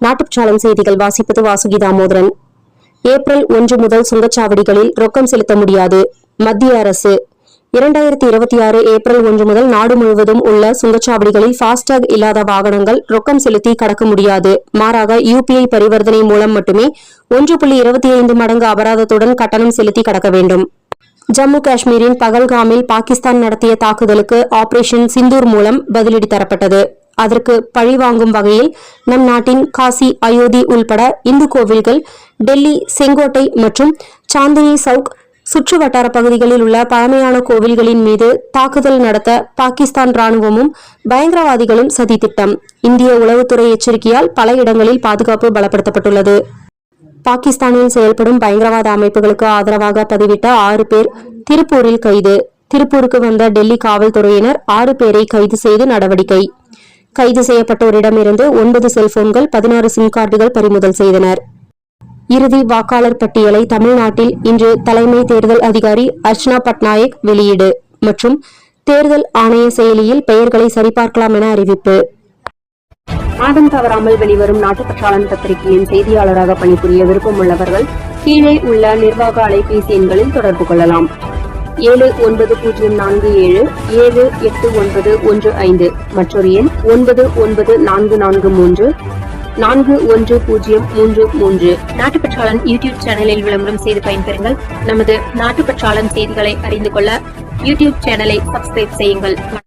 நாட்டுச்சாளன் செய்திகள் வாசிப்பது வாசுகி தாமோதரன். ஏப்ரல் 1 முதல் சுங்கச்சாவடிகளில் ரொக்கம் செலுத்த முடியாது. மத்திய அரசு 2026 ஏப்ரல் 1 முதல் நாடு முழுவதும் உள்ள சுங்கச்சாவடிகளில் ஃபாஸ்டாக் இல்லாத வாகனங்கள் ரொக்கம் செலுத்தி கடக்க முடியாது. மாறாக UPI பரிவர்த்தனை மூலம் மட்டுமே 1.25 மடங்கு அபராதத்துடன் கட்டணம் செலுத்தி கடக்க வேண்டும். ஜம்மு காஷ்மீரின் பகல்காமில் பாகிஸ்தான் நடத்திய தாக்குதலுக்கு ஆபரேஷன் சிந்தூர் மூலம் பதிலடி தரப்பட்டது. அதற்கு பழிவாங்கும் வகையில் நம் நாட்டின் காசி, அயோத்தி உள்பட இந்து கோவில்கள், டெல்லி, செங்கோட்டை மற்றும் சாந்தினி சவுக் சுற்று வட்டார பகுதிகளில் உள்ள பழமையான கோவில்களின் மீது தாக்குதல் நடத்த பாகிஸ்தான் ராணுவமும் பயங்கரவாதிகளும் சதித்திட்டம். இந்திய உளவுத்துறை எச்சரிக்கையால் பல இடங்களில் பாதுகாப்பு பலப்படுத்தப்பட்டுள்ளது. பாகிஸ்தானில் செயல்படும் பயங்கரவாத அமைப்புகளுக்கு ஆதரவாக பதிவிட்ட 6 பேர் திருப்பூரில் கைது. திருப்பூருக்கு வந்த டெல்லி காவல்துறையினர் 6 பேரை கைது செய்து நடவடிக்கை. கைது செய்யப்பட்டோரிடமிருந்து 9 செல்போன்கள், 16 சிம் கார்டுகள் பறிமுதல் செய்தனர். இறுதி வாக்காளர் பட்டியலை தமிழ்நாட்டில் இன்று தலைமை தேர்தல் அதிகாரி அர்ச்சனா பட்நாயக் வெளியீடு மற்றும் தேர்தல் ஆணைய செயலியில் பெயர்களை சரிபார்க்கலாம் என அறிவிப்பு. மாதம் தவறாமல் வெளிவரும் நாட்டுப்பற்றாளன் பத்திரிகையின் செய்தியாளராக பணிபுரிய விருப்பம் உள்ளவர்கள் கீழே உள்ள நிர்வாக அலைபேசி எண்களில் தொடர்பு கொள்ளலாம். 7947789115 மற்றொரு எண் 994434 410033. நாட்டுப்பற்றாளன் யூடியூப் சேனலில் விளம்பரம் செய்து பயன்பெறுங்கள். நமது நாட்டுப்பற்றாளன் செய்திகளை அறிந்து கொள்ள யூடியூப் சேனலை சப்ஸ்கிரைப் செய்யுங்கள்.